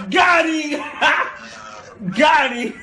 Got him! Got him!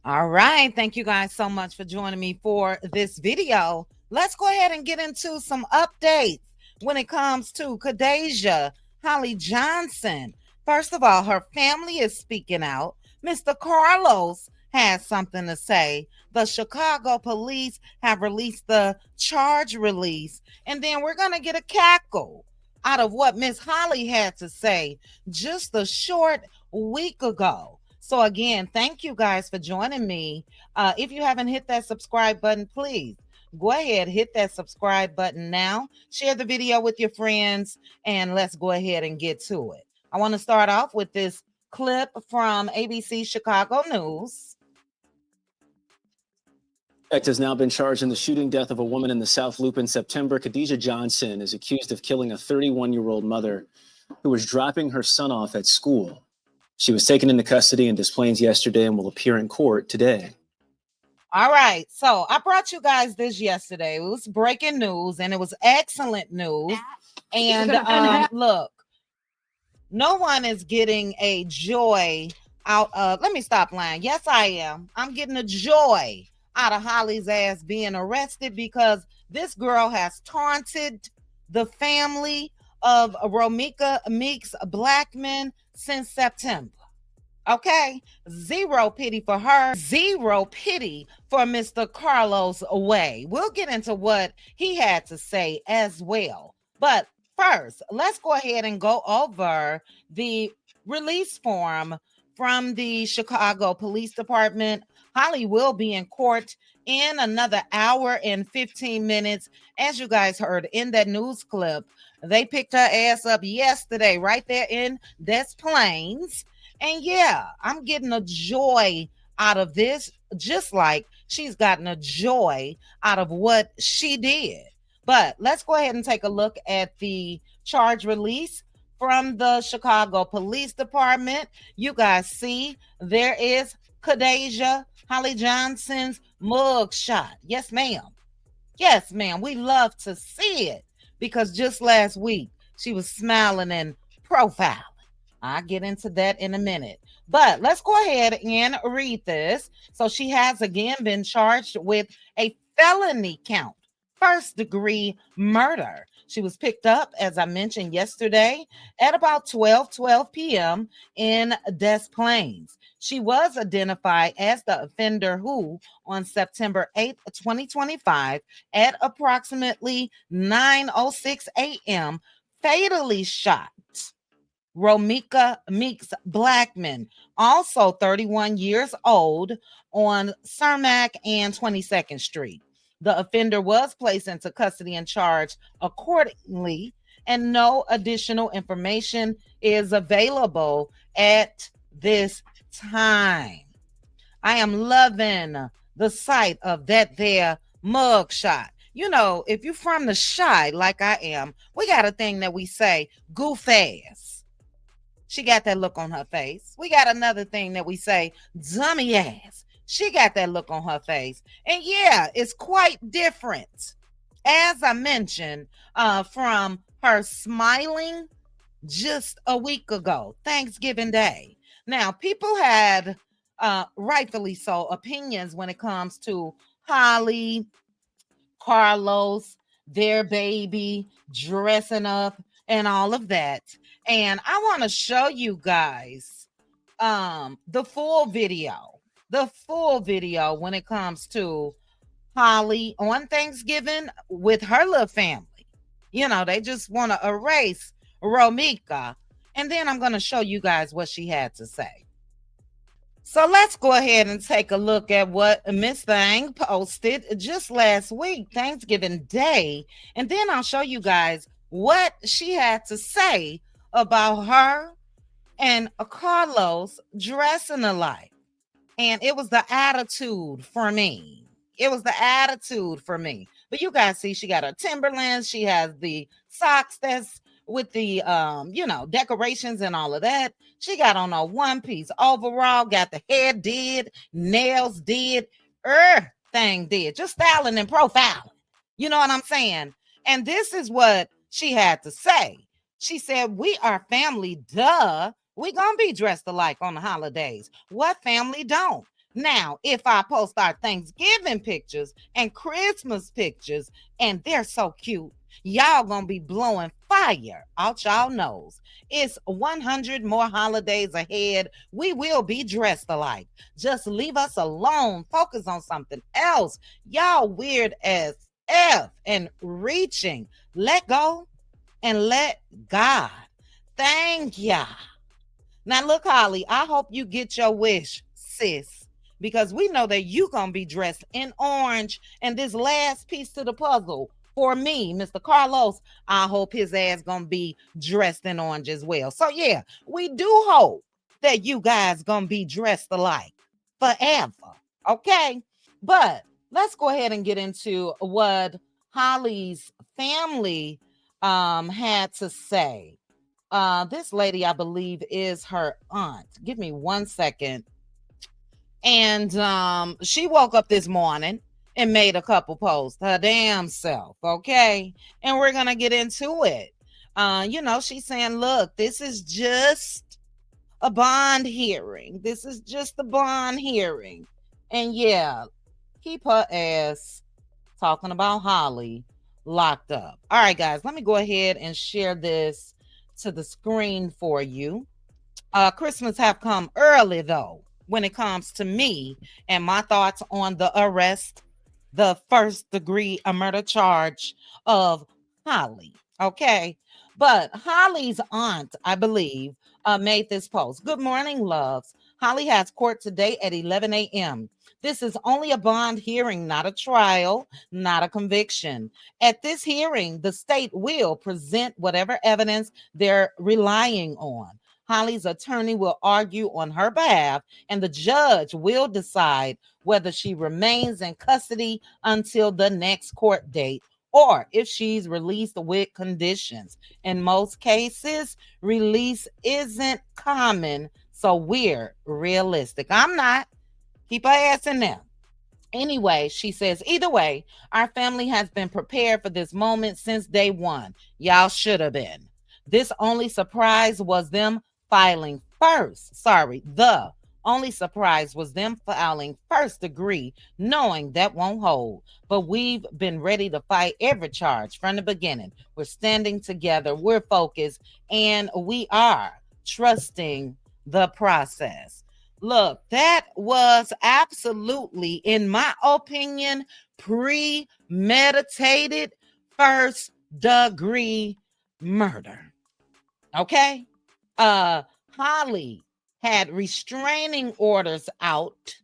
All right. Thank you guys so much for joining me for this video. Let's go ahead and get into some updates when it comes to Kadasia Holly Johnson. First of all, her family is speaking out. Mr. Carlos has something to say. The Chicago police have released the charge release. And then we're going to get a cackle out of what Miss Holly had to say just a short week ago. So again, thank you guys for joining me. If you haven't hit that subscribe button, please go ahead, hit that subscribe button now. Share the video with your friends, and let's go ahead and get to it. I want to start off with this clip from ABC Chicago News. Has now been charged in the shooting death of a woman in the South Loop in September. Kadasia Johnson is accused of killing a 31-year-old mother who was dropping her son off at school. She was taken into custody in Des Plaines yesterday and will appear in court today. All right, so I brought you guys this yesterday. It was breaking news, and it was excellent news. And look, no one is getting a joy out of, let me stop lying. Yes, I am. I'm getting a joy out of Holly's ass being arrested because this girl has taunted the family of Romika Meeks Blackman since September. Okay, zero pity for her, zero pity for Mr. Carlos Way. We'll get into what he had to say as well. But first, let's go ahead and go over the release form from the Chicago Police Department. Holly will be in court in another hour and 15 minutes. As you guys heard in that news clip, they picked her ass up yesterday right there in Des Plaines. And yeah, I'm getting a joy out of this, just like she's gotten a joy out of what she did. But let's go ahead and take a look at the charge release from the Chicago Police Department. You guys see there is Kadasia Holly Johnson's mugshot. Yes, ma'am. Yes, ma'am. We love to see it because just last week she was smiling and profiling. I'll get into that in a minute. But let's go ahead and read this. So she has again been charged with a felony count, first-degree murder. She was picked up, as I mentioned yesterday, at about 12 p.m. in Des Plaines. She was identified as the offender who, on September 8th, 2025, at approximately 9:06 a.m., fatally shot Romika Meeks Blackman, also 31 years old, on Cermak and 22nd Street. The offender was placed into custody and charged accordingly, and no additional information is available at this time. I am loving the sight of that there mugshot. You know, if you're from the Chi like I am, we got a thing that we say, goof ass. She got that look on her face. We got another thing that we say, dummy ass. She got that look on her face. And yeah, it's quite different, as I mentioned, from her smiling just a week ago, Thanksgiving Day. Now, people had, rightfully so, opinions when it comes to Holly, Carlos, their baby, dressing up, and all of that. And I want to show you guys the full video when it comes to Holly on Thanksgiving with her little family. You know, they just want to erase Romika. And then I'm going to show you guys what she had to say. So let's go ahead and take a look at what Miss Thang posted just last week, Thanksgiving Day. And then I'll show you guys what she had to say about her and Carlos dressing alike. And it was the attitude for me. It was the attitude for me. But you guys see, she got her Timberlands. She has the socks that's with the, decorations and all of that. She got on a one-piece overall, got the hair did, nails did, thing did. Just styling and profiling. You know what I'm saying? And this is what she had to say. She said, we are family, duh. We gonna be dressed alike on the holidays. What family don't? Now, if I post our Thanksgiving pictures and Christmas pictures, and they're so cute, y'all gonna be blowing fire out y'all nose. It's 100 more holidays ahead. We will be dressed alike. Just leave us alone. Focus on something else. Y'all weird as F and reaching. Let go and let God. Thank ya. Now look, Holly, I hope you get your wish, sis, because we know that you gonna be dressed in orange. And this last piece to the puzzle for me, Mr. Carlos, I hope his ass gonna be dressed in orange as well. So yeah, we do hope that you guys gonna be dressed alike forever. Okay, but let's go ahead and get into what Holly's family had to say. This lady, I believe, is her aunt. Give me 1 second. And she woke up this morning and made a couple posts, her damn self, okay? And we're gonna get into it. She's saying, look, this is just a bond hearing. This is just a bond hearing. And yeah, keep her ass talking about Holly locked up. All right, guys, let me go ahead and share this to the screen for you. Christmas have come early, though, when it comes to me and my thoughts on the arrest, the first degree murder charge of Holly. Okay. But Holly's aunt, I believe, made this post. Good morning, loves. Holly has court today at 11 a.m. This is only a bond hearing, not a trial, not a conviction. At this hearing, the state will present whatever evidence they're relying on. Holly's attorney will argue on her behalf, and the judge will decide whether she remains in custody until the next court date or if she's released with conditions. In most cases, release isn't common, so we're realistic. I'm not. Keep her ass in there. Anyway, she says, either way, our family has been prepared for this moment since day one. Y'all should have been. This only surprise was them filing first. The only surprise was them filing first degree, knowing that won't hold. But we've been ready to fight every charge from the beginning. We're standing together, we're focused, and we are trusting the process. Look, that was absolutely, in my opinion, premeditated first degree murder. Okay? Holly had restraining orders out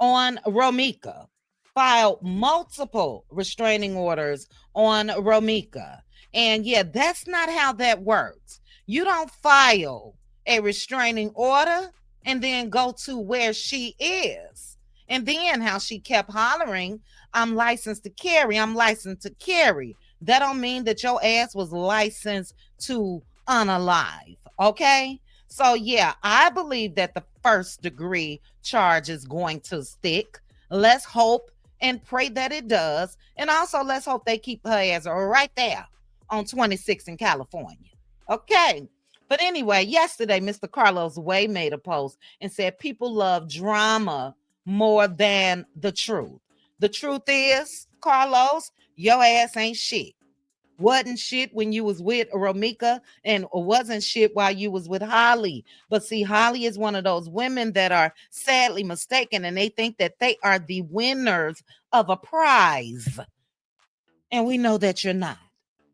on Romika, filed multiple restraining orders on Romika. And yeah, that's not how that works. You don't file a restraining order and then go to where she is. And then how she kept hollering, I'm licensed to carry. I'm licensed to carry. That don't mean that your ass was licensed to unalive. Okay? So yeah, I believe that the first degree charge is going to stick. Let's hope and pray that it does. And also let's hope they keep her ass right there on 26 in California. Okay. But anyway, yesterday, Mr. Carlos Way made a post and said people love drama more than the truth. The truth is, Carlos, your ass ain't shit. Wasn't shit when you was with Romika and wasn't shit while you was with Holly. But see, Holly is one of those women that are sadly mistaken and they think that they are the winners of a prize. And we know that you're not.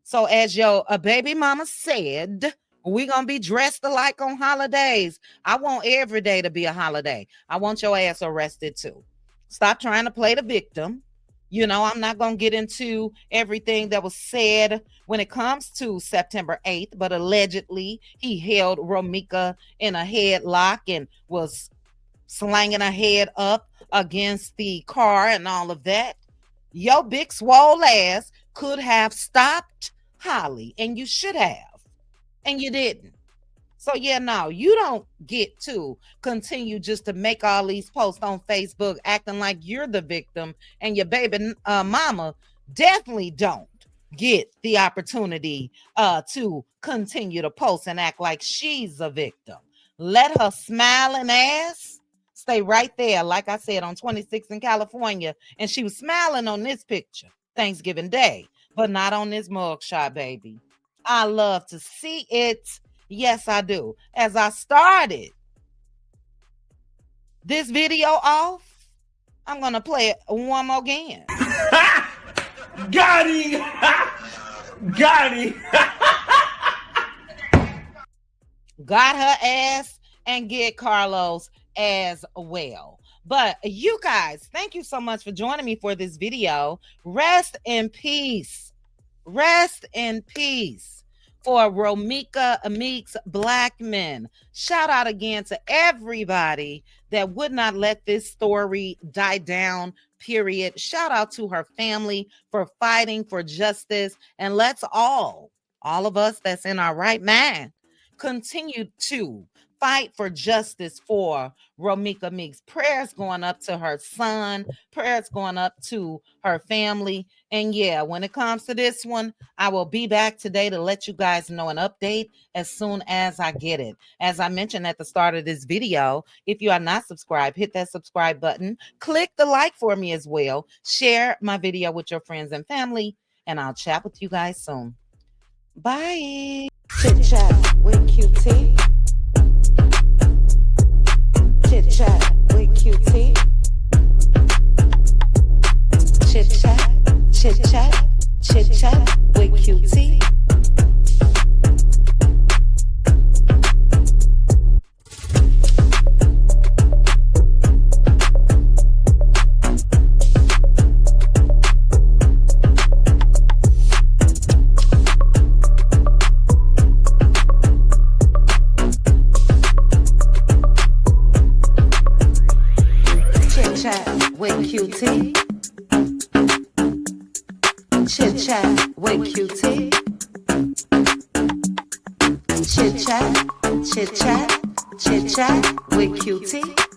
So as your baby mama said, we're going to be dressed alike on holidays. I want every day to be a holiday. I want your ass arrested too. Stop trying to play the victim. I'm not going to get into everything that was said when it comes to September 8th, but allegedly he held Romika in a headlock and was slanging her head up against the car and all of that. Your big swole ass could have stopped Holly, and you should have. And you didn't. So yeah, no, you don't get to continue just to make all these posts on Facebook acting like you're the victim, and your baby mama definitely don't get the opportunity to continue to post and act like she's a victim. Let her smiling ass stay right there, like I said, on 26 in California. And she was smiling on this picture, Thanksgiving Day, but not on this mugshot, baby. I love to see it. Yes, I do. As I started this video off, I'm going to play it one more again. Got him! Got him! Got her ass and get Carlos as well. But you guys, thank you so much for joining me for this video. Rest in peace. Rest in peace for Romika Meeks Blackman. Shout out again to everybody that would not let this story die down, period. Shout out to her family for fighting for justice. And let's all of us that's in our right mind, continue to fight for justice for Romika Meeks. Prayers going up to her son, prayers going up to her family. And yeah, when it comes to this one, I will be back today to let you guys know an update as soon as I get it. As I mentioned at the start of this video, if you are not subscribed, hit that subscribe button, click the like for me as well, share my video with your friends and family, and I'll chat with you guys soon. Bye. Chit chat with QT. Chit chat with QT. Chit chat, chit chat, chit chat with QT. With QT. Chit chat with QT. Chit chat, chit chat, chit chat with QT.